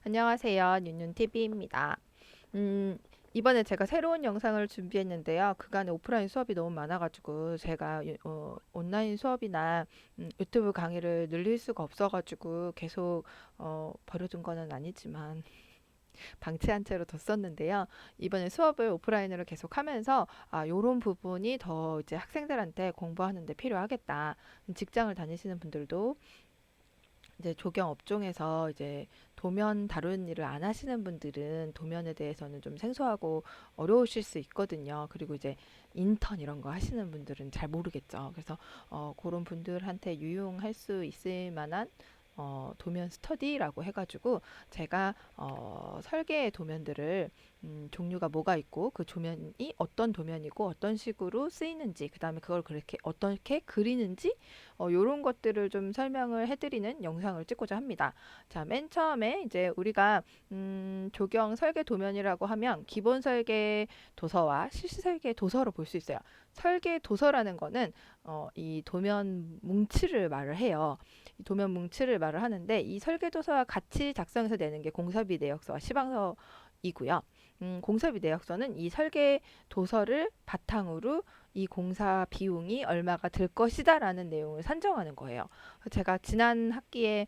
안녕하세요. 윤윤TV입니다. 이번에 제가 새로운 영상을 준비했는데요. 그간에 오프라인 수업이 너무 많아가지고 제가 온라인 수업이나 유튜브 강의를 늘릴 수가 없어가지고 계속 버려둔 거는 아니지만 방치한 채로 뒀었는데요. 이번에 수업을 오프라인으로 계속 하면서 요런 부분이 더 이제 학생들한테 공부하는 데 필요하겠다. 직장을 다니시는 분들도 이제 조경 업종에서 이제 도면 다루는 일을 안 하시는 분들은 도면에 대해서는 좀 생소하고 어려우실 수 있거든요. 그리고 이제 인턴 이런 거 하시는 분들은 잘 모르겠죠. 그래서 그런 분들한테 유용할 수 있을 만한 도면 스터디라고 해가지고 제가 설계 도면들을 종류가 뭐가 있고 그 도면이 어떤 도면이고 어떤 식으로 쓰이는지 그 다음에 그걸 그렇게 어떻게 그리는지 요런 것들을 좀 설명을 해드리는 영상을 찍고자 합니다. 자, 맨 처음에 이제 우리가 조경 설계 도면이라고 하면 기본 설계 도서와 실시 설계 도서로 볼 수 있어요. 설계 도서라는 거는 이 도면 뭉치를 말을 해요. 이 도면 뭉치를 말을 하는데 이 설계 도서와 같이 작성해서 내는 게 공사비 내역서와 시방서이고요. 공사비 내역서는 이 설계 도서를 바탕으로 이 공사 비용이 얼마가 들 것이다라는 내용을 산정하는 거예요. 제가 지난 학기에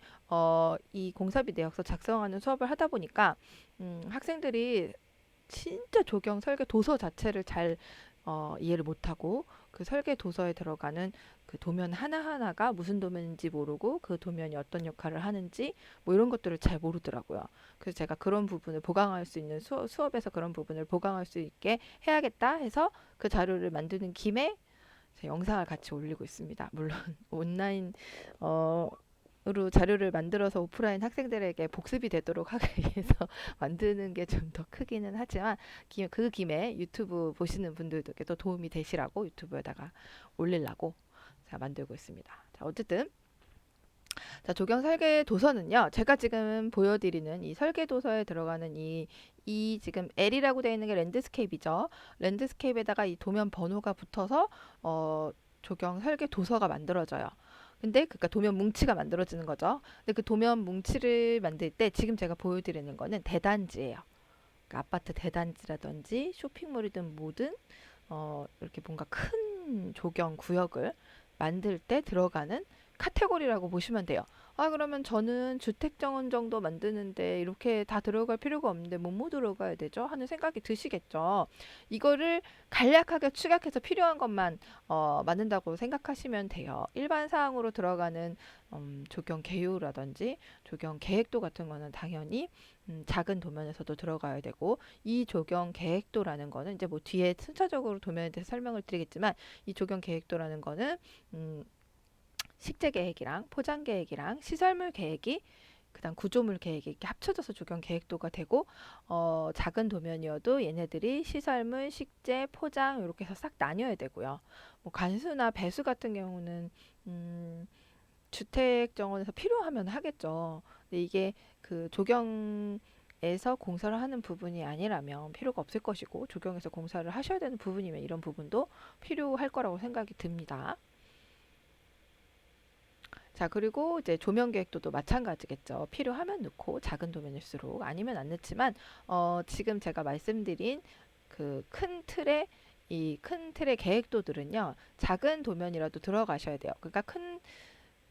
이 공사비 내역서 작성하는 수업을 하다 보니까 학생들이 진짜 조경 설계 도서 자체를 잘 이해를 못하고 그 설계 도서에 들어가는 그 도면 하나하나가 무슨 도면인지 모르고 그 도면이 어떤 역할을 하는지 뭐 이런 것들을 잘 모르더라고요. 그래서 제가 그런 부분을 보강할 수 있는 수업에서 그런 부분을 보강할 수 있게 해야겠다 해서 그 자료를 만드는 김에 제 영상을 같이 올리고 있습니다. 물론 온라인 으로 자료를 만들어서 오프라인 학생들에게 복습이 되도록 하기 위해서 만드는 게 좀 더 크기는 하지만 그 김에 유튜브 보시는 분들께도 도움이 되시라고 유튜브에다가 올리려고 제가 만들고 있습니다. 자, 어쨌든 자, 조경 설계 도서는요. 제가 지금 보여드리는 이 설계 도서에 들어가는 이 지금 L이라고 되어 있는 게 랜드스케이프이죠. 랜드스케이프에다가 이 도면 번호가 붙어서 조경 설계 도서가 만들어져요. 근데 그러니까 도면 뭉치가 만들어지는 거죠. 근데 그 도면 뭉치를 만들 때 지금 제가 보여드리는 거는 대단지예요. 그러니까 아파트 대단지라든지 쇼핑몰이든 뭐든 이렇게 뭔가 큰 조경 구역을 만들 때 들어가는 카테고리라고 보시면 돼요. 그러면 저는 주택정원 정도 만드는데 이렇게 다 들어갈 필요가 없는데 뭐뭐 들어가야 되죠? 하는 생각이 드시겠죠. 이거를 간략하게 축약해서 필요한 것만 만든다고 생각하시면 돼요. 일반 사항으로 들어가는 조경 개요라든지 조경 계획도 같은 거는 당연히 작은 도면에서도 들어가야 되고 이 조경 계획도라는 거는 이제 뭐 뒤에 순차적으로 도면에 대해서 설명을 드리겠지만 이 조경 계획도라는 거는 음, 식재 계획이랑 포장 계획이랑 시설물 계획이 그다음 구조물 계획이 이렇게 합쳐져서 조경 계획도가 되고 작은 도면이어도 얘네들이 시설물, 식재, 포장 이렇게 해서 싹 나뉘어야 되고요. 뭐 관수나 배수 같은 경우는 음, 주택 정원에서 필요하면 하겠죠. 근데 이게 그 조경에서 공사를 하는 부분이 아니라면 필요가 없을 것이고 조경에서 공사를 하셔야 되는 부분이면 이런 부분도 필요할 거라고 생각이 듭니다. 자, 그리고 이제 조명 계획도도 마찬가지겠죠. 필요하면 넣고 작은 도면일수록 아니면 안 넣지만 지금 제가 말씀드린 그 큰 틀의 이 큰 틀의 계획도들은요. 작은 도면이라도 들어가셔야 돼요. 그러니까 큰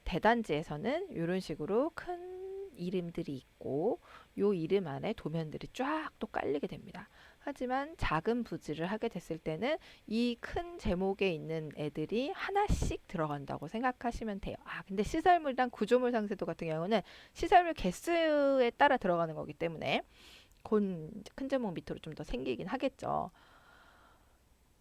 대단지에서는 이런 식으로 큰 이름들이 있고 요 이름 안에 도면들이 쫙 또 깔리게 됩니다. 하지만 작은 부지를 하게 됐을 때는 이 큰 제목에 있는 애들이 하나씩 들어간다고 생각하시면 돼요. 근데 시설물이랑 구조물 상세도 같은 경우는 시설물 개수에 따라 들어가는 거기 때문에 큰 제목 밑으로 좀 더 생기긴 하겠죠.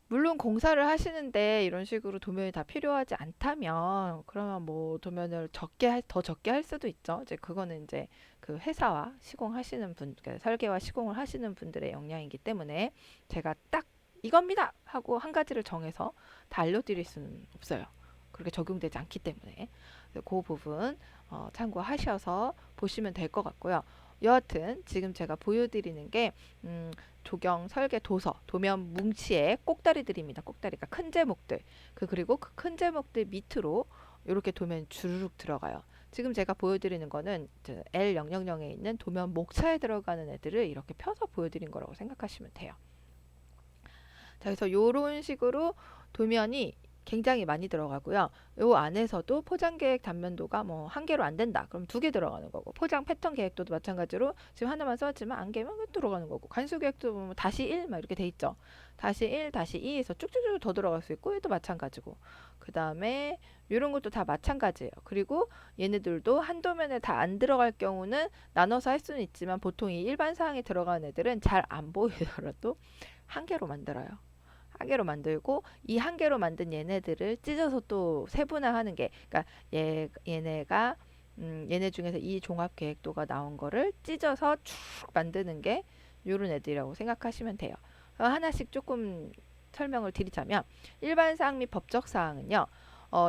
물론 공사를 하시는데 이런 식으로 도면이 다 필요하지 않다면 그러면 뭐 도면을 더 적게 할 수도 있죠. 이제 그거는 이제 그 회사와 시공하시는 분, 그러니까 설계와 시공을 하시는 분들의 역량이기 때문에 제가 딱 이겁니다 하고 한 가지를 정해서 다 알려드릴 수는 없어요. 그렇게 적용되지 않기 때문에 그 부분 참고하셔서 보시면 될 것 같고요. 여하튼 지금 제가 보여드리는 게 조경 설계 도서 도면 뭉치의 꼭다리들입니다. 꼭다리가 큰 제목들 그리고 그 큰 제목들 밑으로 이렇게 도면 주르륵 들어가요. 지금 제가 보여드리는 거는 L000에 있는 도면 목차에 들어가는 애들을 이렇게 펴서 보여드린 거라고 생각하시면 돼요. 자, 그래서 이런 식으로 도면이 굉장히 많이 들어가고요. 요 안에서도 포장 계획 단면도가 뭐 한 개로 안 된다. 그럼 두 개 들어가는 거고, 포장 패턴 계획도도 마찬가지로 지금 하나만 썼지만 안 개면 들어가는 거고, 관수 계획도 뭐 다시 1 막 이렇게 돼 있죠. 다시 1, 다시 2에서 쭉쭉쭉 더 들어갈 수 있고, 얘도 마찬가지고. 그 다음에 이런 것도 다 마찬가지예요. 그리고 얘네들도 한 도면에 다 안 들어갈 경우는 나눠서 할 수는 있지만 보통 이 일반 사항에 들어가는 애들은 잘 안 보이더라도 한 개로 만들어요. 한 개로 만들고 이 한 개로 만든 얘네들을 찢어서 또 세분화하는 게, 그러니까 얘네가 얘네 중에서 이 종합 계획도가 나온 거를 찢어서 쭉 만드는 게 요런 애들이라고 생각하시면 돼요. 하나씩 조금 설명을 드리자면, 일반 사항 및 법적 사항은요.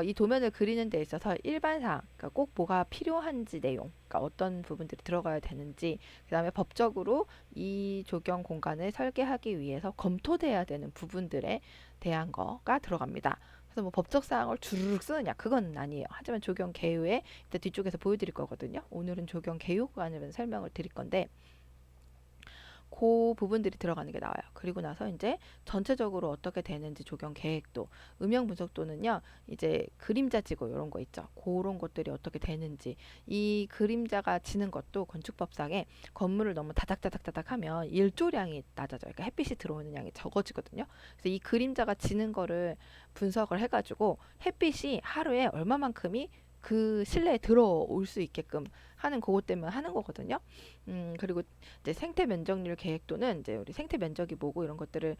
이 도면을 그리는 데 있어서 일반 사항, 그러니까 꼭 뭐가 필요한지 내용, 그러니까 어떤 부분들이 들어가야 되는지, 그 다음에 법적으로 이 조경 공간을 설계하기 위해서 검토돼야 되는 부분들에 대한 거가 들어갑니다. 그래서 뭐 법적 사항을 주르륵 쓰느냐, 그건 아니에요. 하지만 조경 개요에 이따 뒤쪽에서 보여드릴 거거든요. 오늘은 조경 개요 구간을 설명을 드릴 건데, 그 부분들이 들어가는 게 나와요. 그리고 나서 이제 전체적으로 어떻게 되는지 조경 계획도, 음영 분석도는요, 이제 그림자 지고 이런 거 있죠. 그런 것들이 어떻게 되는지, 이 그림자가 지는 것도 건축법상에 건물을 너무 다닥다닥다닥 하면 일조량이 낮아져요. 그러니까 햇빛이 들어오는 양이 적어지거든요. 그래서 이 그림자가 지는 거를 분석을 해가지고 햇빛이 하루에 얼마만큼이 그 실내에 들어올 수 있게끔 하는 그것 때문에 하는 거거든요. 그리고 이제 생태 면적률 계획도는 이제 우리 생태 면적이 뭐고 이런 것들을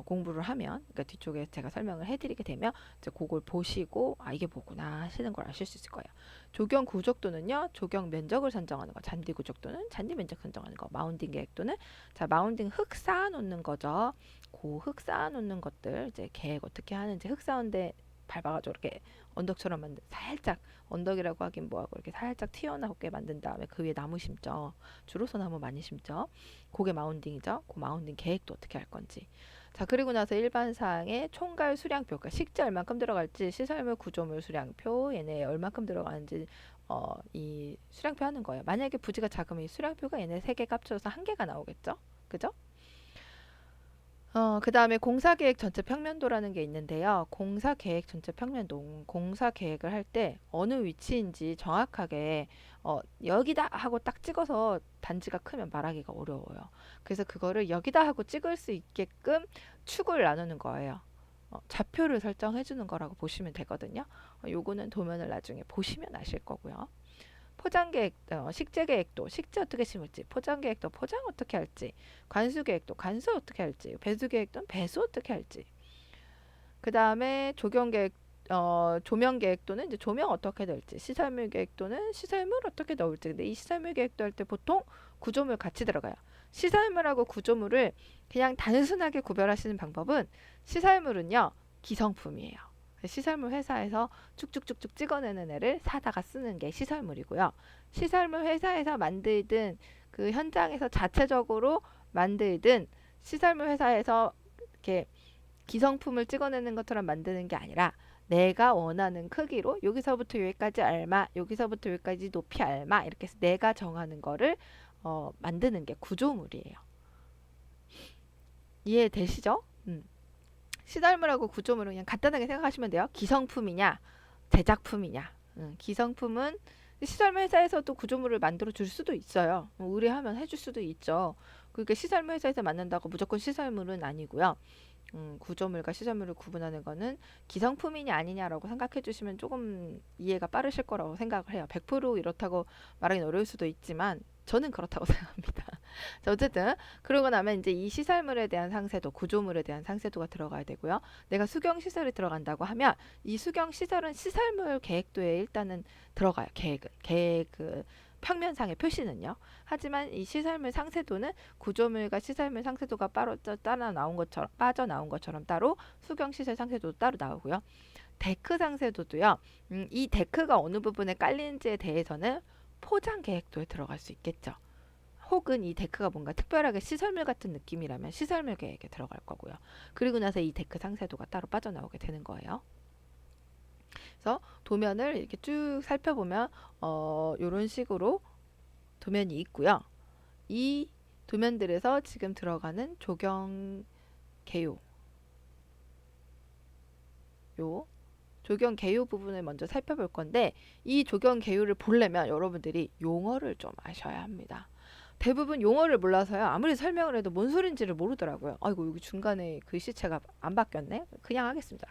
공부를 하면, 그러니까 뒤쪽에 제가 설명을 해드리게 되면 이제 그걸 보시고 아 이게 뭐구나 하시는 걸 아실 수 있을 거예요. 조경 구족도는요, 조경 면적을 선정하는 거, 잔디 구족도는 잔디 면적 선정하는 거, 마운딩 계획도는 자 마운딩 흙 쌓아 놓는 거죠. 그 흙 쌓아 놓는 것들 이제 계획 어떻게 하는지, 흙 쌓은데 밟아가지고 이렇게 언덕처럼 만든, 살짝 언덕이라고 하긴 뭐하고 이렇게 살짝 튀어나오게 만든 다음에 그 위에 나무 심죠. 주로서 나무 많이 심죠. 그게 마운딩이죠. 그 마운딩 계획도 어떻게 할 건지. 자, 그리고 나서 일반 사항에 총괄 수량표, 그러니까 식재 얼만큼 들어갈지, 시설물 구조물 수량표, 얘네 얼만큼 들어가는지 이 수량표 하는 거예요. 만약에 부지가 작으면 이 수량표가 얘네 세 개 합쳐서 한 개가 나오겠죠. 그죠? 그 다음에 공사계획 전체 평면도라는 게 있는데요. 공사계획 전체 평면도, 공사계획을 할 때 어느 위치인지 정확하게 여기다 하고 딱 찍어서 단지가 크면 말하기가 어려워요. 그래서 그거를 여기다 하고 찍을 수 있게끔 축을 나누는 거예요. 좌표를 설정해 주는 거라고 보시면 되거든요. 요거는 도면을 나중에 보시면 아실 거고요. 포장계획, 식재계획도 식재 어떻게 심을지, 포장계획도 포장 어떻게 할지, 관수계획도 관수 어떻게 할지, 배수계획도 배수 어떻게 할지. 그 다음에 조경계획, 조명계획도는 이제 조명 어떻게 넣을지, 시설물 계획도는 시설물 어떻게 넣을지. 근데 이 시설물 계획도 할 때 보통 구조물 같이 들어가요. 시설물하고 구조물을 그냥 단순하게 구별하시는 방법은, 시설물은요 기성품이에요. 시설물 회사에서 쭉쭉쭉쭉 찍어내는 애를 사다가 쓰는 게 시설물이고요. 시설물 회사에서 만들든 그 현장에서 자체적으로 만들든, 시설물 회사에서 이렇게 기성품을 찍어내는 것처럼 만드는 게 아니라 내가 원하는 크기로 여기서부터 여기까지 얼마, 여기서부터 여기까지 높이 얼마, 이렇게 해서 내가 정하는 거를 만드는 게 구조물이에요. 이해되시죠? 시설물하고 구조물은 그냥 간단하게 생각하시면 돼요. 기성품이냐, 제작품이냐. 기성품은 시설물 회사에서도 구조물을 만들어 줄 수도 있어요. 의뢰하면 해줄 수도 있죠. 그러니까 시설물 회사에서 만든다고 무조건 시설물은 아니고요. 구조물과 시설물을 구분하는 거는 기성품이냐 아니냐라고 생각해 주시면 조금 이해가 빠르실 거라고 생각을 해요. 100% 이렇다고 말하기는 어려울 수도 있지만 저는 그렇다고 생각합니다. 자, 어쨌든 그러고 나면 이제 이 시설물에 대한 상세도, 구조물에 대한 상세도가 들어가야 되고요. 내가 수경 시설이 들어간다고 하면 이 수경 시설은 시설물 계획도에 일단은 들어가요. 계획 그 평면상의 표시는요. 하지만 이 시설물 상세도는 구조물과 시설물 상세도가 빠져나온 것처럼 따로 수경 시설 상세도도 따로 나오고요. 데크 상세도도요. 이 데크가 어느 부분에 깔리는지에 대해서는 포장 계획도에 들어갈 수 있겠죠. 혹은 이 데크가 뭔가 특별하게 시설물 같은 느낌이라면 시설물 계획에 들어갈 거고요. 그리고 나서 이 데크 상세도가 따로 빠져나오게 되는 거예요. 그래서 도면을 이렇게 쭉 살펴보면 요런 식으로 도면이 있고요. 이 도면들에서 지금 들어가는 조경 개요, 요 조경 개요 부분을 먼저 살펴볼 건데, 이 조경 개요를 보려면 여러분들이 용어를 좀 아셔야 합니다. 대부분 용어를 몰라서요, 아무리 설명을 해도 뭔 소린지를 모르더라고요. 아이고, 여기 중간에 글씨체가 안 바뀌었네. 그냥 하겠습니다.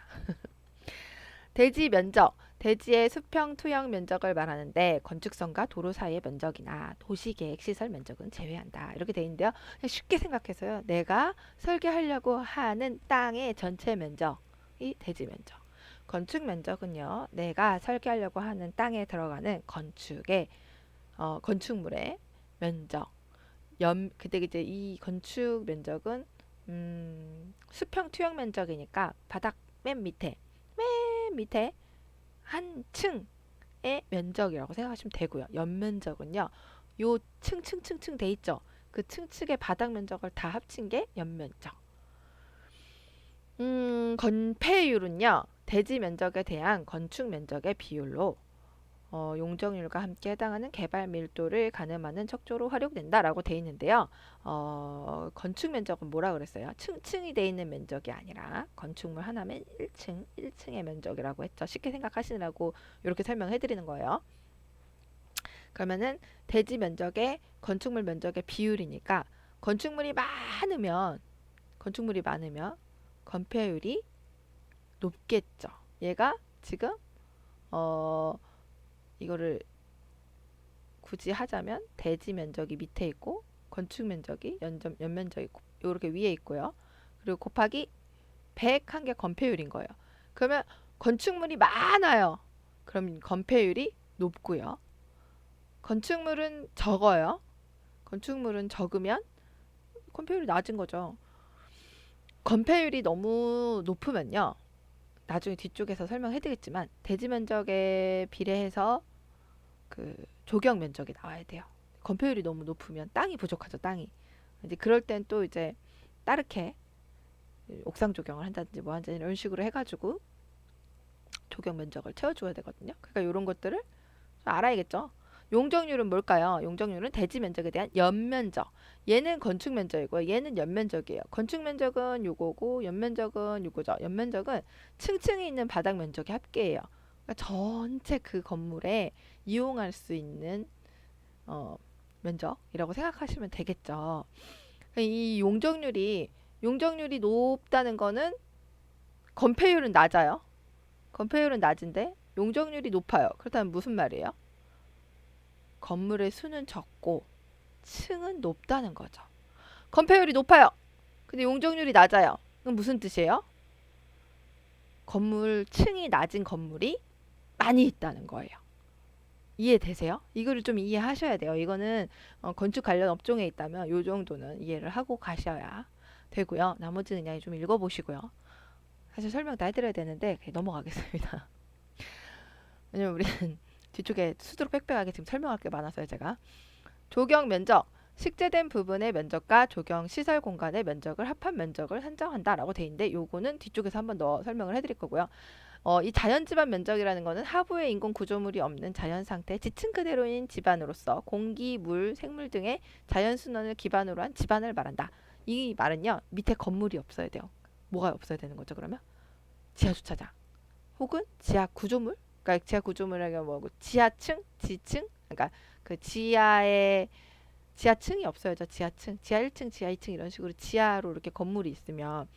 대지 면적, 대지의 수평 투영 면적을 말하는데 건축성과 도로 사이의 면적이나 도시계획 시설 면적은 제외한다. 이렇게 돼 있는데요. 그냥 쉽게 생각해서요, 내가 설계하려고 하는 땅의 전체 면적이 대지 면적. 건축 면적은요, 내가 설계하려고 하는 땅에 들어가는 건축물의 면적. 그때 이제 이 건축 면적은 수평 투영 면적이니까 바닥 맨 밑에 한 층의 면적이라고 생각하시면 되고요. 연면적은요, 요 층층층층 돼 있죠. 그 층층의 바닥 면적을 다 합친 게 연면적. 건폐율은요, 대지 면적에 대한 건축 면적의 비율로 용적률과 함께 해당하는 개발 밀도를 가늠하는 척조로 활용된다라고 돼 있는데요. 건축 면적은 뭐라 그랬어요? 층층이 돼 있는 면적이 아니라 건축물 하나면 1층의 면적이라고 했죠. 쉽게 생각하시느라고 이렇게 설명해 드리는 거예요. 그러면은 대지 면적의 건축물 면적의 비율이니까 건축물이 많으면 건폐율이 높겠죠. 얘가 지금 어 이거를 굳이 하자면 대지 면적이 밑에 있고 건축 면적이 연면적이 이렇게 위에 있고요. 그리고 곱하기 100 한 게 건폐율인 거예요. 그러면 건축물이 많아요. 그럼 건폐율이 높고요. 건축물은 적어요. 건축물은 적으면 건폐율이 낮은 거죠. 건폐율이 너무 높으면요, 나중에 뒤쪽에서 설명해드리겠지만 대지 면적에 비례해서 그 조경 면적이 나와야 돼요. 건폐율이 너무 높으면 땅이 부족하죠. 땅이. 이제 그럴 땐 또 이제 따르게 옥상 조경을 한다든지 뭐 한다든지 이런 식으로 해가지고 조경 면적을 채워줘야 되거든요. 그러니까 이런 것들을 알아야겠죠. 용적률은 뭘까요? 용적률은 대지 면적에 대한 연면적. 얘는 건축 면적이고요. 얘는 연면적이에요. 건축 면적은 요거고 연면적은 요거죠. 연면적은 층층이 있는 바닥 면적의 합계예요. 그러니까 전체 그 건물에 이용할 수 있는 어, 면적이라고 생각하시면 되겠죠. 이 용적률이 높다는 거는 건폐율은 낮아요. 건폐율은 낮은데 용적률이 높아요. 그렇다면 무슨 말이에요? 건물의 수는 적고 층은 높다는 거죠. 건폐율이 높아요. 근데 용적률이 낮아요. 그럼 무슨 뜻이에요? 층이 낮은 건물이 많이 있다는 거예요. 이해되세요? 이거를 좀 이해하셔야 돼요. 이거는 건축 관련 업종에 있다면 요 정도는 이해를 하고 가셔야 되고요. 나머지는 그냥 좀 읽어보시고요. 사실 설명 다 해드려야 되는데 그냥 넘어가겠습니다. 왜냐면 우리는 뒤쪽에 수두룩 빽빽하게 지금 설명할 게 많아서요. 제가 조경 면적, 식재된 부분의 면적과 조경 시설 공간의 면적을 합한 면적을 산정한다라고 돼 있는데, 요거는 뒤쪽에서 한번 더 설명을 해드릴 거고요. 이 자연지반 면적이라는 거는 하부에 인공 구조물이 없는 자연 상태, 지층 그대로인 지반으로서 공기, 물, 생물 등의 자연 순환을 기반으로 한 지반을 말한다. 이 말은요, 밑에 건물이 없어야 돼요. 뭐가 없어야 되는 거죠, 그러면? 지하 주차장 혹은 지하 구조물? 그러니까 지하 구조물이라는 뭐고, 지하층, 지층? 그러니까 그 지하층이 없어야죠. 지하층, 지하 1층, 지하 2층 이런 식으로 지하로 이렇게 건물이 있으면,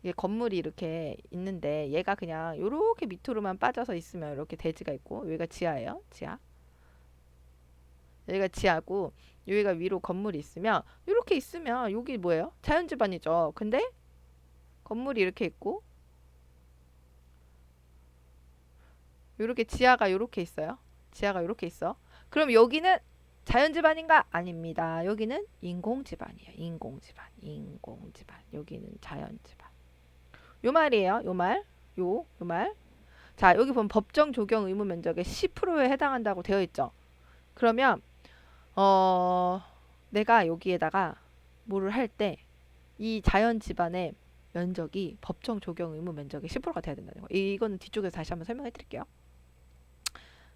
이게 건물이 이렇게 있는데 얘가 그냥 요렇게 밑으로만 빠져서 있으면 이렇게 대지가 있고, 여기가 지하예요. 지하. 여기가 지하고 여기가 위로 건물이 있으면, 요렇게 있으면 여기 뭐예요? 자연지반이죠. 근데 건물이 이렇게 있고 요렇게 지하가 요렇게 있어요. 지하가 요렇게 있어. 그럼 여기는 자연지반인가? 아닙니다. 여기는 인공지반이에요. 인공지반. 여기는 자연지반. 요 말이에요. 요 말. 요 말. 자, 여기 보면 법정 조경 의무 면적의 10%에 해당한다고 되어 있죠. 그러면 어 내가 여기에다가 뭐를 할 때 이 자연 지반의 면적이 법정 조경 의무 면적의 10%가 돼야 된다는 거. 이거는 뒤쪽에서 다시 한번 설명해 드릴게요.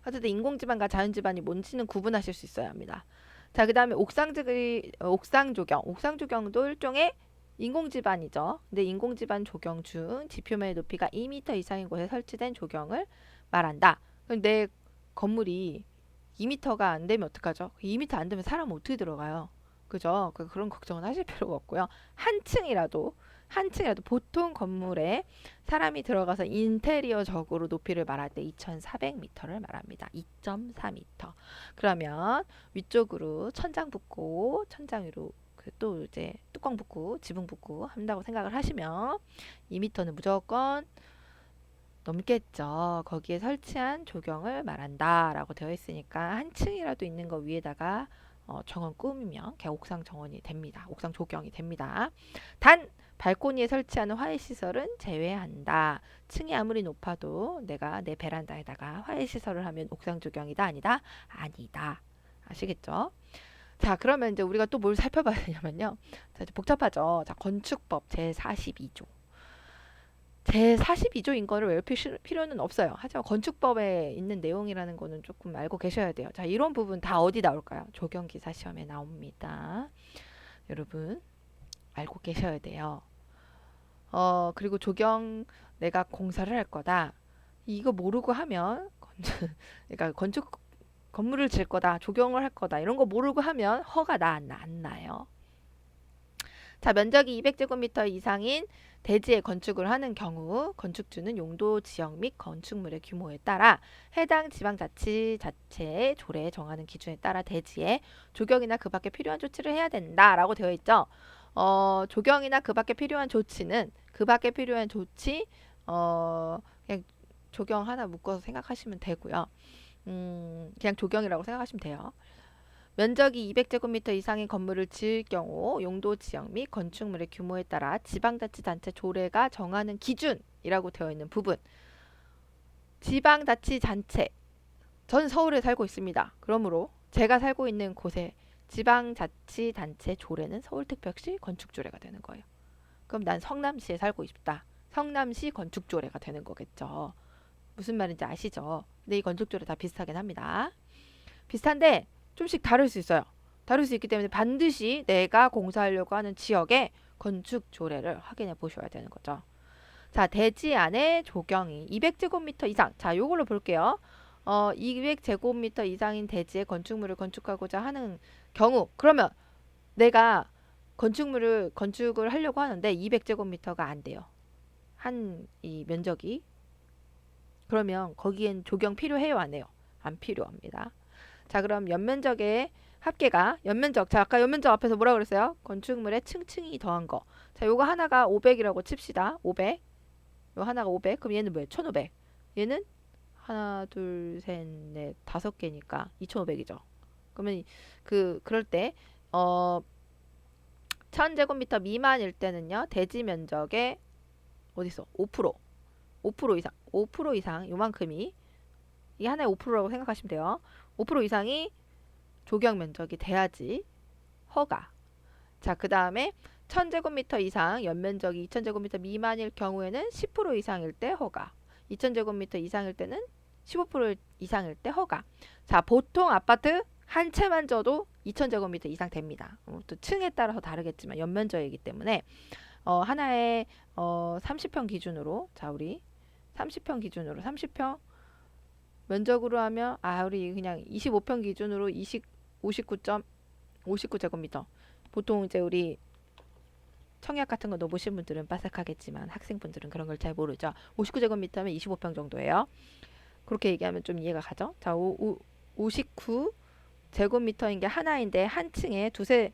어쨌든 인공지반과 자연지반이 뭔지는 구분하실 수 있어야 합니다. 자, 그 다음에 옥상조경. 옥상조경도 일종의 인공지반이죠. 근데 인공지반 조경 중 지표면의 높이가 2m 이상인 곳에 설치된 조경을 말한다. 그럼 내 건물이 2m가 안 되면 어떡하죠? 2m 안 되면 사람 어떻게 들어가요? 그죠? 그런 걱정은 하실 필요가 없고요. 한 층이라도 보통 건물에 사람이 들어가서 인테리어적으로 높이를 말할 때 2,400m를 말합니다. 2.4m. 그러면 위쪽으로 천장 붓고 천장 위로 또 이제 뚜껑 붓고 지붕 붓고 한다고 생각을 하시면 2m는 무조건 넘겠죠. 거기에 설치한 조경을 말한다라고 되어 있으니까 한 층이라도 있는 거 위에다가 정원 꾸미면 그냥 옥상 정원이 됩니다. 옥상 조경이 됩니다. 단 발코니에 설치하는 화해 시설은 제외한다. 층이 아무리 높아도 내가 내 베란다에다가 화해 시설을 하면 옥상 조경이다 아니다? 아니다. 아시겠죠? 자, 그러면 이제 우리가 또 뭘 살펴봐야 되냐면요. 자, 이제 복잡하죠. 자, 건축법 제42조. 제42조인 거를 외울 필요는 없어요. 하지만 건축법에 있는 내용이라는 거는 조금 알고 계셔야 돼요. 자, 이런 부분 다 어디 나올까요? 조경기사 시험에 나옵니다. 여러분 알고 계셔야 돼요. 그리고 조경 내가 공사를 할 거다. 이거 모르고 하면 그러니까 건축 건물을 질 거다. 조경을 할 거다. 이런 거 모르고 하면 허가 안 나요. 자, 면적이 200제곱미터 이상인 대지에 건축을 하는 경우 건축주는 용도 지역 및 건축물의 규모에 따라 해당 지방자치자체의 조례에 정하는 기준에 따라 대지에 조경이나 그 밖에 필요한 조치를 해야 된다라고 되어 있죠. 조경이나 그 밖에 필요한 조치는 그 밖에 필요한 조치 그냥 조경 하나 묶어서 생각하시면 되고요. 그냥 조경이라고 생각하시면 돼요. 면적이 200제곱미터 이상의 건물을 지을 경우 용도 지역 및 건축물의 규모에 따라 지방자치단체 조례가 정하는 기준이라고 되어 있는 부분. 지방자치단체. 전 서울에 살고 있습니다. 그러므로 제가 살고 있는 곳에 지방자치단체 조례는 서울특별시 건축조례가 되는 거예요. 그럼 난 성남시에 살고 싶다. 성남시 건축조례가 되는 거겠죠. 무슨 말인지 아시죠? 근데 이 건축조례 다 비슷하긴 합니다. 비슷한데 좀씩 다를 수 있어요. 다를 수 있기 때문에 반드시 내가 공사하려고 하는 지역의 건축 조례를 확인해 보셔야 되는 거죠. 자, 대지 안에 조경이 200제곱미터 이상. 자, 요걸로 볼게요. 200제곱미터 이상인 대지에 건축물을 건축하고자 하는 경우, 그러면 내가 건축을 하려고 하는데 200제곱미터가 안 돼요. 이 면적이. 그러면 거기엔 조경 필요해요, 안 해요? 안 필요합니다. 자, 그럼 연면적의 합계가 자, 아까 연면적 앞에서 뭐라 그랬어요? 건축물에 층층이 더한 거. 자, 요거 하나가 500이라고 칩시다. 500. 요 하나가 500. 그럼 얘는 뭐예요? 1500. 얘는 하나, 둘, 셋, 넷, 5개니까 2500이죠. 그러면 그럴 때 1000제곱미터 미만일 때는요. 대지 면적의 어디 있어? 5%. 5% 이상 요만큼이 이 하나의 5%라고 생각하시면 돼요. 5% 이상이 조경 면적이 돼야지 허가. 자, 그 다음에 1000제곱미터 이상 연면적이 2000제곱미터 미만일 경우에는 10% 이상일 때 허가. 2000제곱미터 이상일 때는 15% 이상일 때 허가. 자, 보통 아파트 한 채만 져도 2000제곱미터 이상 됩니다. 또 층에 따라서 다르겠지만 연면적이기 때문에 하나에 30평 기준으로 자, 우리 30평 기준으로 30평 면적으로 하면 우리 그냥 25평 기준으로 59.59제곱미터. 보통 이제 우리 청약 같은 거 넣어보신 분들은 빠삭하겠지만 학생분들은 그런 걸 잘 모르죠. 59제곱미터면 25평 정도예요. 그렇게 얘기하면 좀 이해가 가죠? 자, 59제곱미터인 게 하나인데 한 층에 두 세대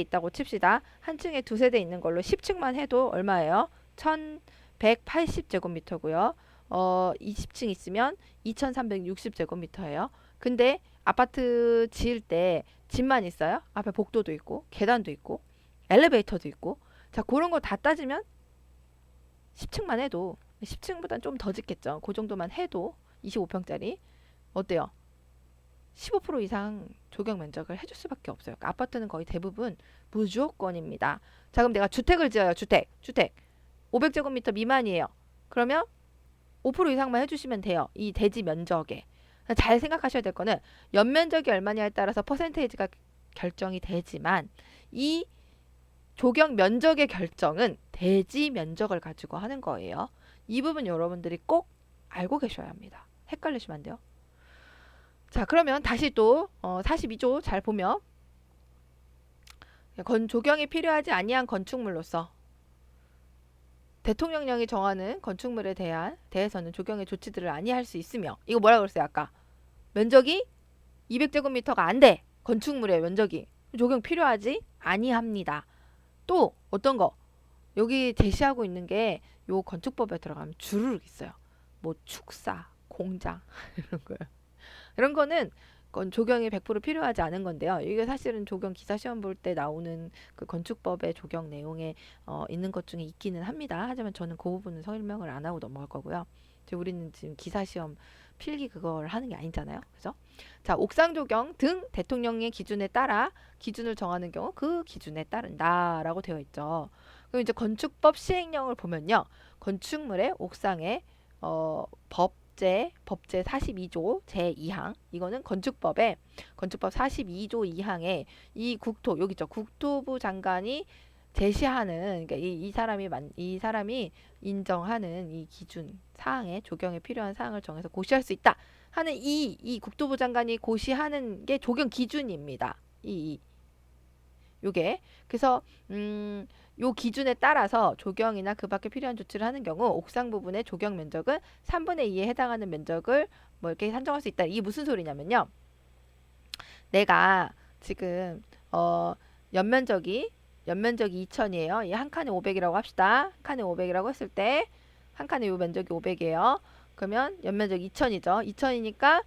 있다고 칩시다. 한 층에 두 세대 있는 걸로 10층만 해도 얼마예요? 1180제곱미터고요. 20층 있으면 2360제곱미터예요. 근데 아파트 지을 때 집만 있어요? 앞에 복도도 있고 계단도 있고 엘리베이터도 있고 자, 그런 거 다 따지면 10층만 해도 10층보단 좀 더 짓겠죠. 그 정도만 해도 25평짜리 어때요? 15% 이상 조경 면적을 해줄 수밖에 없어요. 그러니까 아파트는 거의 대부분 무조건입니다. 자, 그럼 내가 주택을 지어요. 주택 500제곱미터 미만이에요. 그러면 5% 이상만 해주시면 돼요. 이 대지 면적에. 잘 생각하셔야 될 거는 연면적이 얼마냐에 따라서 퍼센테이지가 결정이 되지만 이 조경 면적의 결정은 대지 면적을 가지고 하는 거예요. 이 부분 여러분들이 꼭 알고 계셔야 합니다. 헷갈리시면 안 돼요. 자, 그러면 다시 또 42조 잘 보면 조경이 필요하지 아니한 건축물로서 대통령령이 정하는 건축물에 대해서는 조경의 조치들을 아니할 수 있으며, 이거 뭐라 그랬어요 아까? 면적이 200제곱미터가 안 돼. 건축물의 면적이. 조경 필요하지 아니합니다. 또 어떤 거? 여기 제시하고 있는 게 요 건축법에 들어가면 주르륵 있어요. 뭐 축사, 공장 이런 거요. 이런 거는 조경이 100% 필요하지 않은 건데요. 이게 사실은 조경 기사 시험 볼 때 나오는 그 건축법의 조경 내용에 있는 것 중에 있기는 합니다. 하지만 저는 그 부분은 설명을 안 하고 넘어갈 거고요. 우리는 지금 기사 시험 필기 그걸 하는 게 아니잖아요. 그죠? 자, 옥상 조경 등 대통령의 기준에 따라 기준을 정하는 경우 그 기준에 따른다라고 되어 있죠. 그럼 이제 건축법 시행령을 보면요. 건축물의 옥상에 법제 42조 제2항, 이거는 건축법 42조 2항에 이 여기 있죠. 국토부 장관이 제시하는, 그러니까 이 사람이 인정하는 이 기준 사항에 조경에 필요한 사항을 정해서 고시할 수 있다 하는 이 국토부 장관이 고시하는 게 조경 기준입니다. 요게. 그래서 요 기준에 따라서 조경이나 그 밖에 필요한 조치를 하는 경우 옥상 부분의 조경 면적은 3분의 2에 해당하는 면적을 뭐 이렇게 산정할 수 있다. 이게 무슨 소리냐면요. 내가 지금 연면적이 2000이에요. 이 한 칸에 500이라고 합시다. 한 칸에 500이라고 했을 때 한 칸에 요 면적이 500이에요. 그러면 연면적 2000이죠. 2000이니까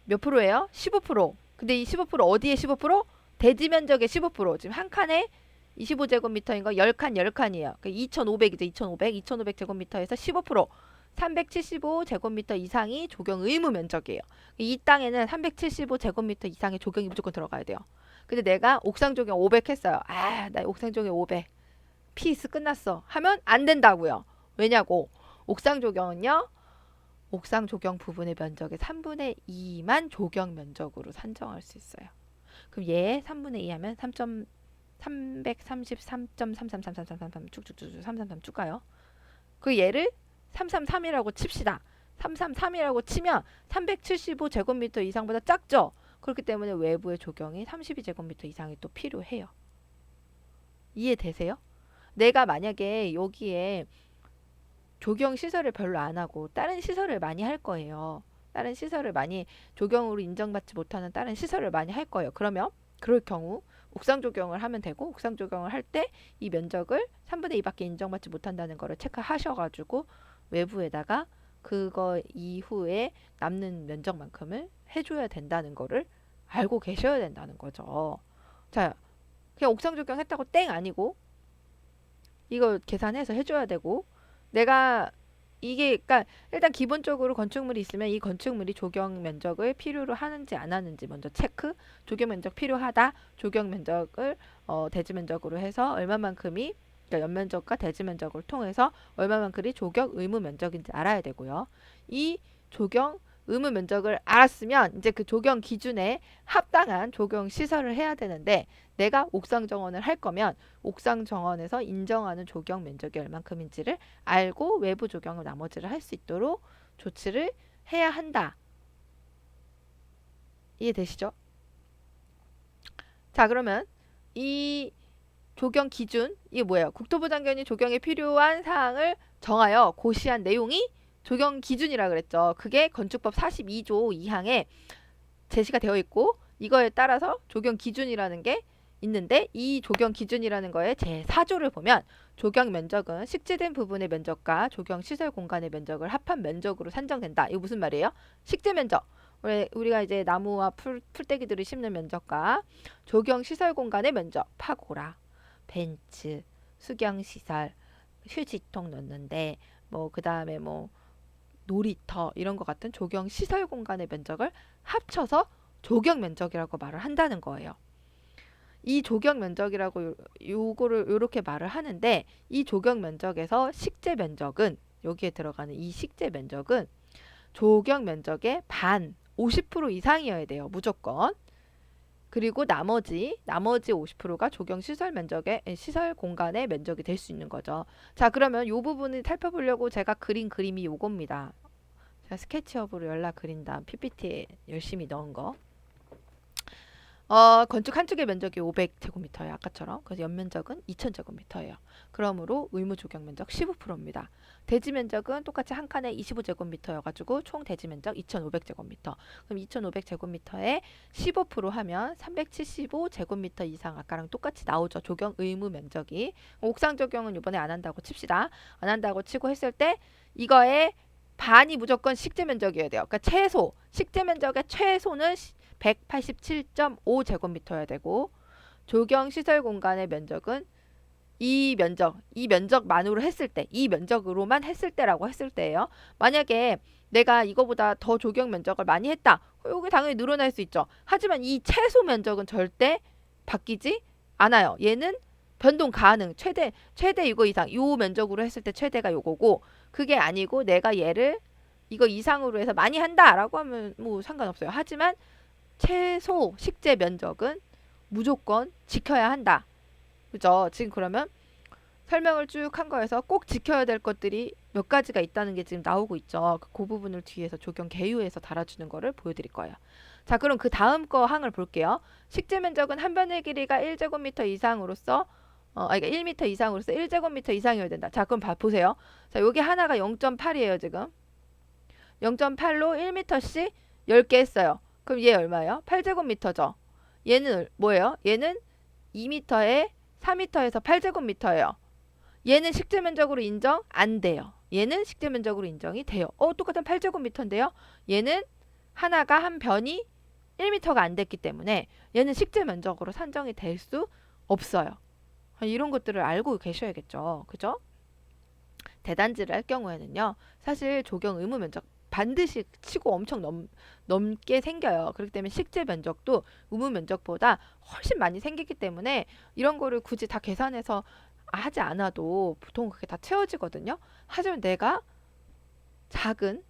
몇 프로예요? 15%. 근데 이 15% 어디에 15%? 대지 면적의 15%. 지금 한 칸에 25제곱미터인 거 10칸 10칸이에요. 그 2500이죠. 2500제곱미터에서 15%. 375제곱미터 이상이 조경 의무 면적이에요. 이 땅에는 375제곱미터 이상의 조경이 무조건 들어가야 돼요. 근데 내가 옥상 조경 500 했어요. 나 옥상 조경 500. 피스 끝났어. 하면 안 된다고요. 왜냐고? 옥상 조경은요. 옥상 조경 부분의 면적의 3분의 2만 조경 면적으로 산정할 수 있어요. 그럼 얘 3분의 2 하면 333.333333 쭉쭉쭉 333 쭉 가요. 그 얘를 333이라고 칩시다. 333이라고 치면 375제곱미터 이상보다 작죠. 그렇기 때문에 외부의 조경이 32제곱미터 이상이 또 필요해요. 이해되세요? 내가 만약에 여기에 조경 시설을 별로 안 하고 다른 시설을 많이 할 거예요. 다른 시설을 많이 조경으로 인정받지 못하는 다른 시설을 많이 할 거예요. 그러면 그럴 경우 옥상 조경을 하면 되고, 옥상 조경을 할 때 이 면적을 3분의 2밖에 인정받지 못한다는 거를 체크하셔가지고 외부에다가 그거 이후에 남는 면적만큼을 해줘야 된다는 거를 알고 계셔야 된다는 거죠. 자, 그냥 옥상 조경 했다고 땡 아니고 이거 계산해서 해줘야 되고, 내가 이게 그러니까 일단 기본적으로 건축물이 있으면 이 건축물이 조경 면적을 필요로 하는지 안 하는지 먼저 체크. 조경 면적 필요하다. 조경 면적을 대지 면적으로 해서 얼마만큼이, 그러니까 연면적과 대지 면적을 통해서 얼마만큼이 조경 의무 면적인지 알아야 되고요. 이 조경 의무 면적을 알았으면 이제 그 조경 기준에 합당한 조경 시설을 해야 되는데, 내가 옥상 정원을 할 거면 옥상 정원에서 인정하는 조경 면적이 얼만큼인지를 알고 외부 조경을 나머지를 할 수 있도록 조치를 해야 한다. 이해되시죠? 자, 그러면 이 조경 기준, 이게 뭐예요? 국토부 장관이 조경에 필요한 사항을 정하여 고시한 내용이 조경 기준이라 그랬죠. 그게 건축법 42조 2항에 제시가 되어 있고, 이거에 따라서 조경 기준이라는 게 있는데, 이 조경 기준이라는 거에 제4조를 보면 조경 면적은 식재된 부분의 면적과 조경 시설 공간의 면적을 합한 면적으로 산정된다. 이거 무슨 말이에요? 식재 면적. 우리가 이제 나무와 풀떼기들을 심는 면적과 조경 시설 공간의 면적, 파고라, 벤츠, 수경 시설, 휴지통 넣는데 뭐 그다음에 뭐 놀이터 이런 것 같은 조경 시설 공간의 면적을 합쳐서 조경 면적이라고 말을 한다는 거예요. 이 조경 면적이라고 요거를 요렇게 말을 하는데, 이 조경 면적에서 식재 면적은, 여기에 들어가는 이 식재 면적은 조경 면적의 반 50% 이상이어야 돼요. 무조건. 그리고 나머지 50%가 조경 시설 공간의 면적이 될 수 있는 거죠. 자, 그러면 이 부분을 살펴보려고 제가 그린 그림이 요겁니다. 제가 스케치업으로 연락 그린 다음 PPT에 열심히 넣은 거. 건축 한 축의 면적이 500제곱미터예요. 아까처럼. 그래서 연면적은 2000제곱미터예요. 그러므로 의무 조경 면적 15%입니다. 대지 면적은 똑같이 한 칸에 25제곱미터여가지고 총 대지 면적 2500제곱미터. 그럼 2500제곱미터에 15% 하면 375제곱미터 이상 아까랑 똑같이 나오죠. 조경 의무 면적이. 옥상 조경은 이번에 안 한다고 칩시다. 안 한다고 치고 했을 때 이거에 반이 무조건 식재 면적이어야 돼요. 그러니까 최소 식재 면적의 최소는 187.5제곱미터여야 되고 조경 시설 공간의 면적은 이 면적만으로 했을 때, 이 면적으로만 했을 때라고 했을 때예요. 만약에 내가 이거보다 더 조경 면적을 많이 했다. 여기 당연히 늘어날 수 있죠. 하지만 이 최소 면적은 절대 바뀌지 않아요. 얘는 변동 가능. 최대 이거 이상. 요 면적으로 했을 때 최대가 요거고 그게 아니고 내가 얘를 이거 이상으로 해서 많이 한다라고 하면 뭐 상관없어요. 하지만 최소 식재 면적은 무조건 지켜야 한다. 그죠? 지금 그러면 설명을 쭉 한 거에서 꼭 지켜야 될 것들이 몇 가지가 있다는 게 지금 나오고 있죠. 그 부분을 뒤에서 조경 개요에서 달아주는 거를 보여드릴 거예요. 자, 그럼 그 다음 거 항을 볼게요. 식재 면적은 한 변의 길이가 1제곱미터 이상으로서 그러니까 1m 이상으로서 1제곱미터 이상이어야 된다. 자, 그럼 보세요. 자, 여기 하나가 0.8이에요, 지금. 0.8로 1m씩 10개 했어요. 그럼 얘 얼마예요? 8제곱미터죠. 얘는 뭐예요? 얘는 2m에 4m에서 8제곱미터예요. 얘는 식재 면적으로 인정 안 돼요. 얘는 식재 면적으로 인정이 돼요. 똑같은 8제곱미터인데요. 얘는 하나가 한 변이 1m가 안 됐기 때문에 얘는 식재 면적으로 산정이 될 수 없어요. 이런 것들을 알고 계셔야겠죠. 그죠? 대단지를 할 경우에는요. 사실 조경 의무 면적 반드시 치고 엄청 넘게 생겨요. 그렇기 때문에 식재 면적도 의무 면적보다 훨씬 많이 생기기 때문에 이런 거를 굳이 다 계산해서 하지 않아도 보통 그게 다 채워지거든요. 하지만 내가 작은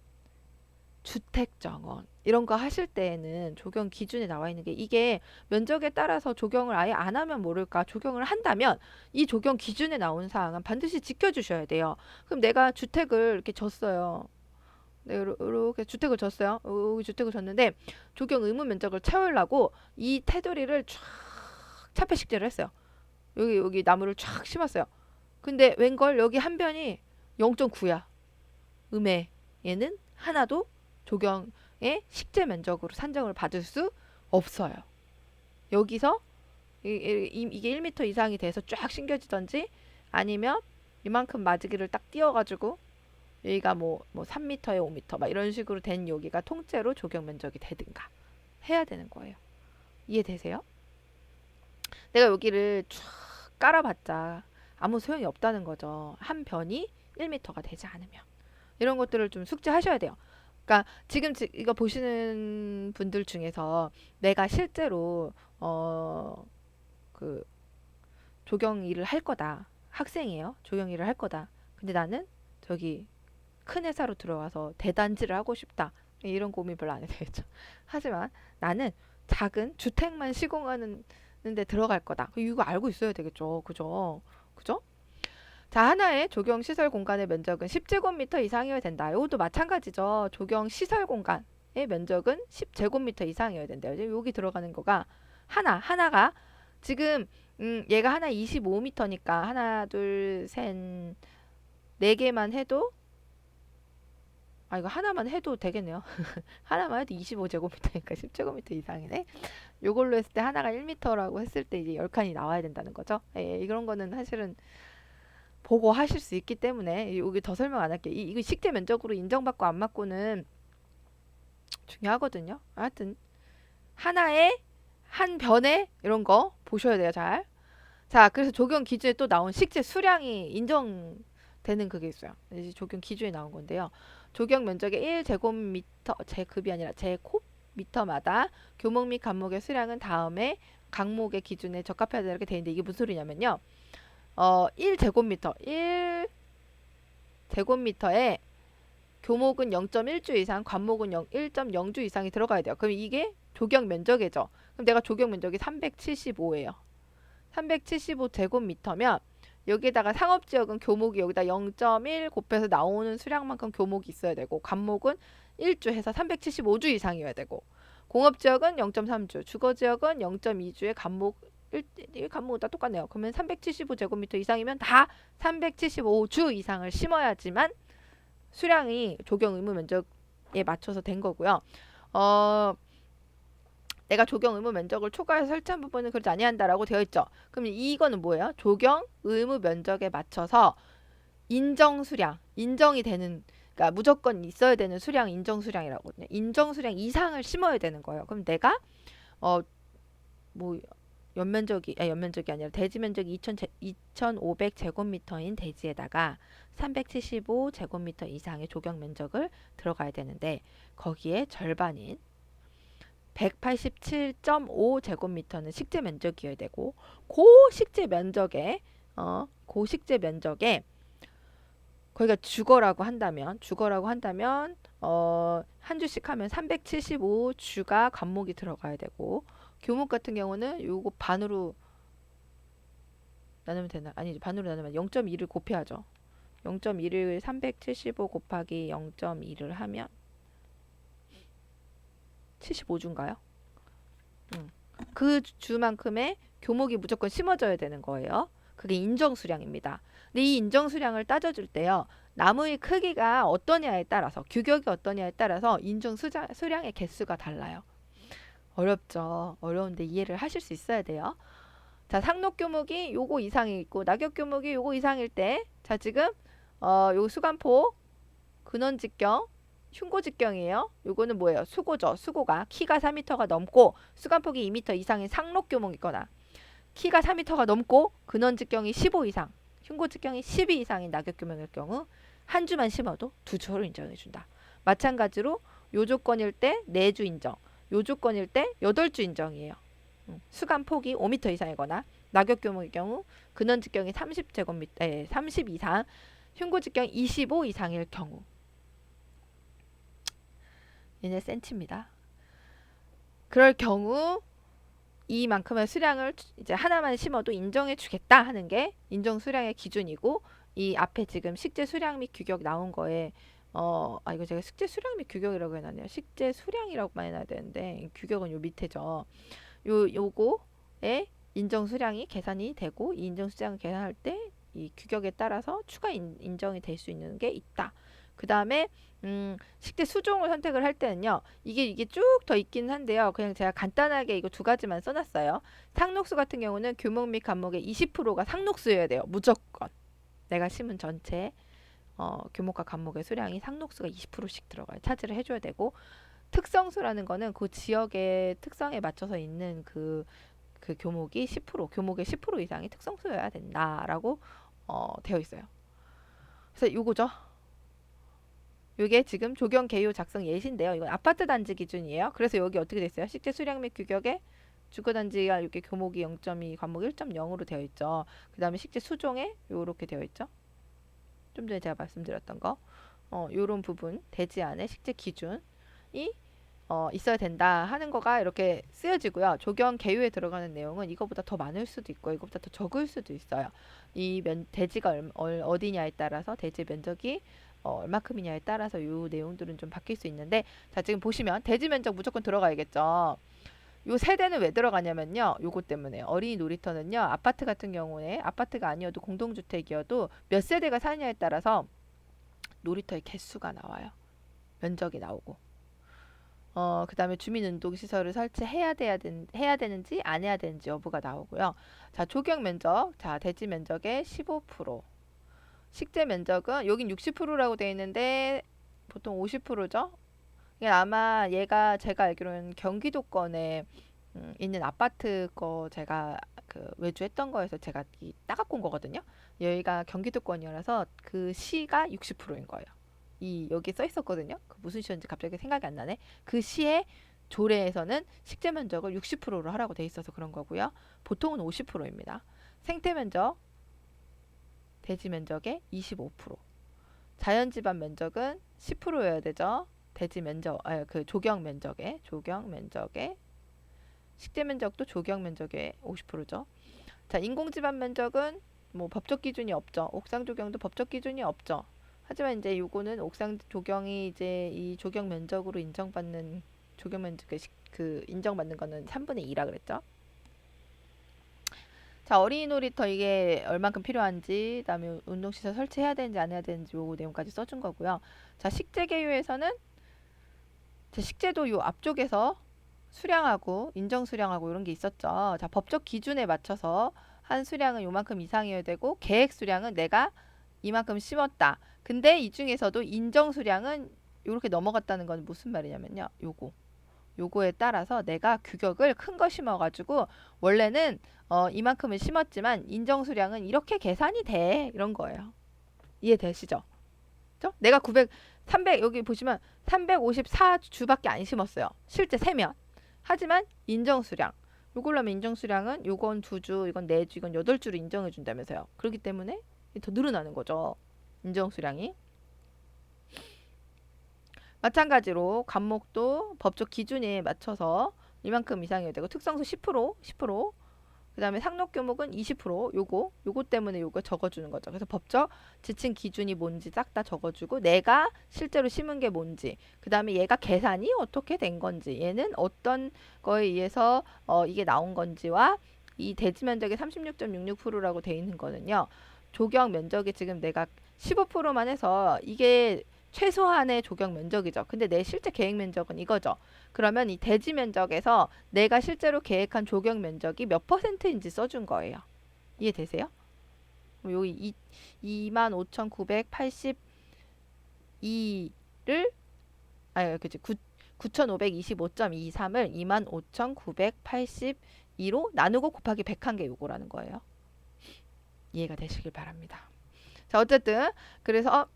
주택 정원 이런 거 하실 때에는 조경 기준에 나와 있는 게 이게 면적에 따라서 조경을 아예 안 하면 모를까 조경을 한다면 이 조경 기준에 나오는 사항은 반드시 지켜주셔야 돼요. 그럼 내가 주택을 이렇게 줬어요. 네, 이렇게 주택을 줬어요. 여기 주택을 줬는데 조경 의무 면적을 채우려고 이 테두리를 쫙 차폐 식재를 했어요. 여기 나무를 쫙 심었어요. 근데 웬걸 여기 한 변이 0.9야. 음에 얘는 하나도 조경의 식재 면적으로 산정을 받을 수 없어요. 여기서 이게 1m 이상이 돼서 쫙 심겨지던지 아니면 이만큼 마지기를 딱 띄워가지고 여기가 뭐 3m에 5m 막 이런 식으로 된 여기가 통째로 조경 면적이 되든가 해야 되는 거예요. 이해되세요? 내가 여기를 쫙 깔아봤자 아무 소용이 없다는 거죠. 한 변이 1m가 되지 않으면. 이런 것들을 좀 숙지하셔야 돼요. 그러니까 지금 이거 보시는 분들 중에서 내가 실제로 그 조경 일을 할 거다. 학생이에요. 조경 일을 할 거다. 근데 나는 저기 큰 회사로 들어가서 대단지를 하고 싶다. 이런 고민 별로 안 해도 되겠죠. 하지만 나는 작은 주택만 시공하는 데 들어갈 거다. 이거 알고 있어야 되겠죠. 그죠? 그죠? 자, 하나의 조경 시설 공간의 면적은 10제곱미터 이상이어야 된다. 이것도 마찬가지죠. 조경 시설 공간의 면적은 10제곱미터 이상이어야 된대요. 지금 여기 들어가는 거가 하나가 지금 얘가 하나 25m니까 하나, 둘, 셋, 네 개만 해도 이거 하나만 해도 되겠네요. 하나만 해도 25제곱미터니까 10제곱미터 이상이네. 요걸로 했을 때 하나가 1m라고 했을 때 이제 10칸이 나와야 된다는 거죠. 예, 이런 거는 사실은 보고 하실 수 있기 때문에 여기 더 설명 안 할게요. 이거 식재 면적으로 인정받고 안 받고는 중요하거든요. 하여튼 하나에 한 변에 이런 거 보셔야 돼요. 잘. 자, 그래서 적용 기준에 또 나온 식재 수량이 인정되는 그게 있어요. 이제 적용 기준에 나온 건데요. 조경 면적의 1제곱미터 제급이 아니라 제곱미터마다 교목 및 간목의 수량은 다음에 각목의 기준에 적합해야 되게 돼 있는데 이게 무슨 소리냐면요. 1제곱미터에 교목은 0.1주 이상, 관목은 1.0주 이상이 들어가야 돼요. 그럼 이게 조경 면적이죠. 그럼 내가 조경 면적이 375예요. 375제곱미터면 여기에다가 상업지역은 교목이 여기다 0.1 곱해서 나오는 수량만큼 교목이 있어야 되고, 관목은 1주 해서 375주 이상이어야 되고, 공업지역은 0.3주, 주거지역은 0.2주에 관목 관목은 다 똑같네요. 그러면 375제곱미터 이상이면 다 375주 이상을 심어야지만 수량이 조경 의무 면적에 맞춰서 된 거고요. 내가 조경 의무 면적을 초과해서 설치한 부분은 그렇지 아니한다라고 되어 있죠. 그럼 이거는 뭐예요? 조경 의무 면적에 맞춰서 인정 수량, 인정이 되는, 그러니까 무조건 있어야 되는 수량, 인정 수량이라고 하거든요. 인정 수량 이상을 심어야 되는 거예요. 그럼 내가 뭐 연면적이 아니라 대지 면적이 2,500제곱미터인 대지에다가 375제곱미터 이상의 조경 면적을 들어가야 되는데, 거기에 절반인 187.5제곱미터는 식재 면적이어야 되고, 고식재 면적에 거기가 주거라고 한다면 한 주씩 하면 375주가 관목이 들어가야 되고, 교목 같은 경우는 요거 반으로 나누면 되나? 아니죠. 반으로 나누면 0.2를 곱해야죠. 0.2를 375 곱하기 0.2를 하면 75주인가요? 그 주만큼의 교목이 무조건 심어져야 되는 거예요. 그게 인정수량입니다. 근데 이 인정수량을 따져줄 때요, 나무의 크기가 어떠냐에 따라서, 규격이 어떠냐에 따라서 인정수량의 개수가 달라요. 어렵죠. 어려운데 이해를 하실 수 있어야 돼요. 자, 상록교목이 요거 이상이 있고 낙엽교목이 요거 이상일 때, 자 지금 요 수간포 근원직경 흉고직경이에요. 요거는 뭐예요? 수고죠. 수고가 키가 4m가 넘고 수간폭이 2m 이상인 상록교목이거나, 키가 4m가 넘고 근원직경이 15 이상, 흉고직경이 12 이상인 낙엽교목일 경우 한 주만 심어도 2주를 인정해준다. 마찬가지로 요 조건일 때 4주 인정, 요 조건일 때 8주 인정이에요. 수간폭이 5m 이상이거나, 낙엽교목의 경우 근원직경이 30제곱미터, 30 이상, 흉고직경이 25 이상일 경우. 얘네 센치입니다. 그럴 경우 이만큼의 수량을 이제 하나만 심어도 인정해 주겠다 하는 게 인정 수량의 기준이고, 이 앞에 지금 식재 수량 및 규격 나온 거에 이거 제가 식재 수량 및 규격이라고 해놨네요. 식재 수량이라고만 해놔야 되는데 규격은 요 밑에죠. 요거에 인정 수량이 계산이 되고, 이 인정 수량을 계산할 때 이 규격에 따라서 추가 인정이 될 수 있는 게 있다. 그 다음에 식재 수종을 선택을 할 때는요, 이게 쭉 더 있긴 한데요, 그냥 제가 간단하게 이거 2가지만 써놨어요. 상록수 같은 경우는 교목 및 관목의 20%가 상록수여야 돼요. 무조건 내가 심은 전체 교목과 관목의 수량이 상록수가 20%씩 들어가요. 차지를 해줘야 되고, 특성수라는 거는 그 지역의 특성에 맞춰서 있는 그 교목이 10%, 교목의 10% 이상이 특성수여야 된다라고 되어 있어요. 그래서 요거죠. 요게 지금 조경 개요 작성 예시인데요. 이건 아파트 단지 기준이에요. 그래서 여기 어떻게 돼 있어요? 식재 수량 및 규격에 주거단지가 이렇게 교목이 0.2, 관목 1.0으로 되어 있죠. 그 다음에 식재 수종에 요렇게 되어 있죠. 좀 전에 제가 말씀드렸던 거, 요런 부분, 대지 안에 식재 기준이 있어야 된다 하는 거가 이렇게 쓰여지고요. 조경 개요에 들어가는 내용은 이거보다 더 많을 수도 있고 이거보다 더 적을 수도 있어요. 이 대지가 어디냐에 따라서, 대지 면적이 얼마큼이냐에 따라서 요 내용들은 좀 바뀔 수 있는데, 자 지금 보시면 대지 면적 무조건 들어가야겠죠. 요 세대는 왜 들어가냐면요, 요거 때문에. 어린이 놀이터는요, 아파트 같은 경우에 아파트가 아니어도 공동주택이어도 몇 세대가 사느냐에 따라서 놀이터의 개수가 나와요. 면적이 나오고, 그 다음에 주민운동시설을 설치해야 해야 되는지 안 해야 되는지 여부가 나오고요. 자, 조경 면적, 자 대지 면적의 15%, 식재 면적은 여긴 60%라고 되어 있는데 보통 50%죠. 이게 아마 얘가 제가 알기로는 경기도권에 있는 아파트 거 제가 그 외주했던 거에서 제가 따갖고 온 거거든요. 여기가 경기도권이라서 그 시가 60%인 거예요. 여기 써 있었거든요. 그 무슨 시였는지 갑자기 생각이 안 나네. 그 시의 조례에서는 식재 면적을 60%로 하라고 돼 있어서 그런 거고요. 보통은 50%입니다. 생태 면적, 대지 면적의 25%. 자연지반 면적은 10%여야 되죠. 대지 면적, 그 조경 면적의 식재 면적도 조경 면적의 50%죠. 자, 인공지반 면적은 뭐 법적 기준이 없죠. 옥상 조경도 법적 기준이 없죠. 하지만 이제 요거는 옥상 조경이 이제 이 조경 면적으로 인정받는 조경 면적의 그 인정받는 거는 3분의 2라 그랬죠. 자, 어린이 놀이터 이게 얼만큼 필요한지, 그다음에 운동시설 설치해야 되는지 안 해야 되는지 요 내용까지 써준 거고요. 자, 식재 개요에서는 식재도 요 앞쪽에서 수량하고 인정 수량하고 이런 게 있었죠. 자, 법적 기준에 맞춰서 한 수량은 요만큼 이상이어야 되고 계획 수량은 내가 이만큼 심었다. 근데 이 중에서도 인정 수량은 요렇게 넘어갔다는 건 무슨 말이냐면요. 요거에 따라서 내가 규격을 큰 거 심어가지고 원래는 이만큼을 심었지만 인정 수량은 이렇게 계산이 돼. 이런 거예요. 이해되시죠? 그죠? 내가 300 여기 보시면 354주밖에 안 심었어요. 실제 세면. 하지만 인정 수량. 요걸로 하면 인정 수량은 요건 2주, 이건 4주, 이건 8주로 인정해 준다면서요. 그렇기 때문에 더 늘어나는 거죠. 인정 수량이. 마찬가지로 관목도 법적 기준에 맞춰서 이만큼 이상이어야 되고 특성수 10%, 그 다음에 상록 교목은 20%, 요거 때문에 요거 적어주는 거죠. 그래서 법적 지침 기준이 뭔지 싹 다 적어주고 내가 실제로 심은 게 뭔지, 그 다음에 얘가 계산이 어떻게 된 건지, 얘는 어떤 거에 의해서 이게 나온 건지와 이 대지 면적이 36.66%라고 돼 있는 거는요. 조경 면적이 지금 내가 15%만 해서 이게 최소한의 조경 면적이죠. 근데 내 실제 계획 면적은 이거죠. 그러면 이 대지 면적에서 내가 실제로 계획한 조경 면적이 몇 %인지 써준 거예요. 이해되세요? 여기 25,982를 그치 9,525.23을 25,982로 나누고 곱하기 100한 게 요거라는 거예요. 이해가 되시길 바랍니다. 자, 어쨌든 그래서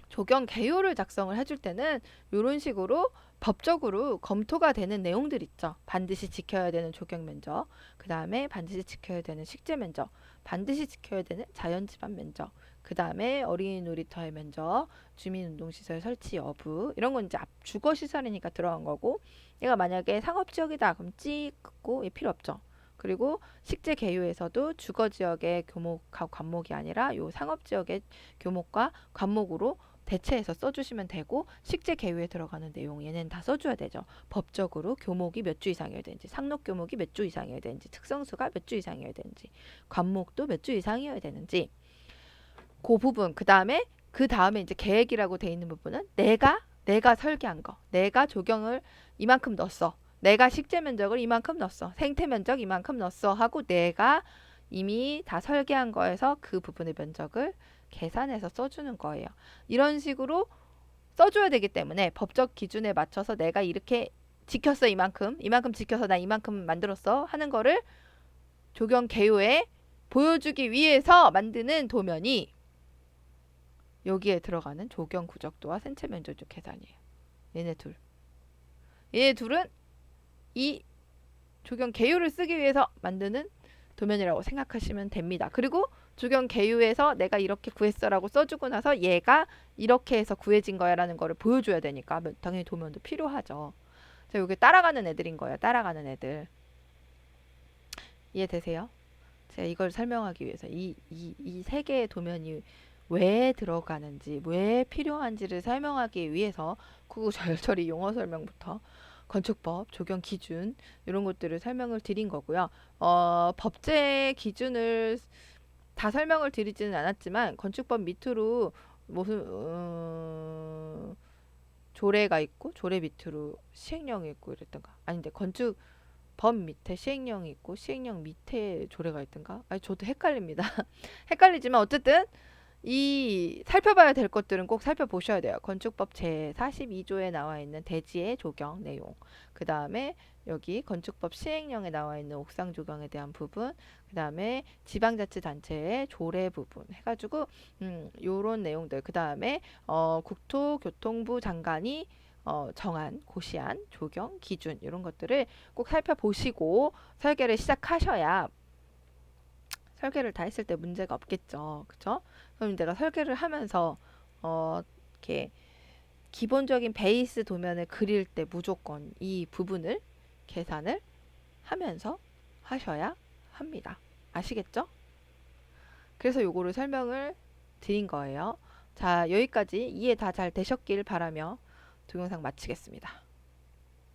조경 개요를 작성을 해줄 때는 이런 식으로 법적으로 검토가 되는 내용들 있죠. 반드시 지켜야 되는 조경 면적, 그 다음에 반드시 지켜야 되는 식재 면적, 반드시 지켜야 되는 자연지반 면적, 그 다음에 어린이 놀이터의 면적, 주민운동시설 설치 여부 이런 건 이제 주거시설이니까 들어간 거고, 얘가 만약에 상업지역이다 그럼 찍고 필요 없죠. 그리고 식재 개요에서도 주거지역의 교목하고 관목이 아니라 요 상업지역의 교목과 관목으로 대체해서 써주시면 되고, 식재 개요에 들어가는 내용 얘는 다 써줘야 되죠. 법적으로 교목이 몇 주 이상이어야 되는지, 상록 교목이 몇 주 이상이어야 되는지, 특성수가 몇 주 이상이어야 되는지, 관목도 몇 주 이상이어야 되는지, 그 부분. 그 다음에 이제 계획이라고 돼 있는 부분은 내가 설계한 거, 내가 조경을 이만큼 넣었어, 내가 식재 면적을 이만큼 넣었어, 생태 면적 이만큼 넣었어 하고 내가 이미 다 설계한 거에서 그 부분의 면적을 계산해서 써주는 거예요. 이런 식으로 써줘야 되기 때문에 법적 기준에 맞춰서 내가 이렇게 지켰어, 이만큼 지켜서 나 이만큼 만들었어 하는 거를 조경 개요에 보여주기 위해서 만드는 도면이 여기에 들어가는 조경 구적도와 생체 면적도 계산이에요. 얘네 둘은 이 조경 개요를 쓰기 위해서 만드는 도면이라고 생각하시면 됩니다. 그리고 조경 개요에서 내가 이렇게 구했어라고 써주고 나서 얘가 이렇게 해서 구해진 거야라는 거를 보여줘야 되니까 당연히 도면도 필요하죠. 자, 여기 따라가는 애들인 거예요. 따라가는 애들. 이해되세요? 제가 이걸 설명하기 위해서 이 세 개의 도면이 왜 들어가는지, 왜 필요한지를 설명하기 위해서 구구절절히 용어 설명부터 건축법, 조경 기준 이런 것들을 설명을 드린 거고요. 법제 기준을 다 설명을 드리지는 않았지만 건축법 밑으로 무슨 조례가 있고 조례 밑으로 시행령이 있고 이랬던가. 아닌데 건축법 밑에 시행령이 있고 시행령 밑에 조례가 있던가. 아니 저도 헷갈립니다. 헷갈리지만 어쨌든 이 살펴봐야 될 것들은 꼭 살펴보셔야 돼요. 건축법 제42조에 나와 있는 대지의 조경 내용, 그 다음에 여기 건축법 시행령에 나와 있는 옥상 조경에 대한 부분, 그 다음에 지방자치단체의 조례 부분 해가지고 요런 내용들, 그 다음에 국토교통부 장관이 정한 고시한 조경 기준 이런 것들을 꼭 살펴보시고 설계를 시작하셔야 설계를 다 했을 때 문제가 없겠죠. 그쵸? 그럼 내가 설계를 하면서 이렇게 기본적인 베이스 도면을 그릴 때 무조건 이 부분을 계산을 하면서 하셔야 합니다. 아시겠죠? 그래서 요거를 설명을 드린 거예요. 자, 여기까지 이해 다 잘 되셨길 바라며 동영상 마치겠습니다.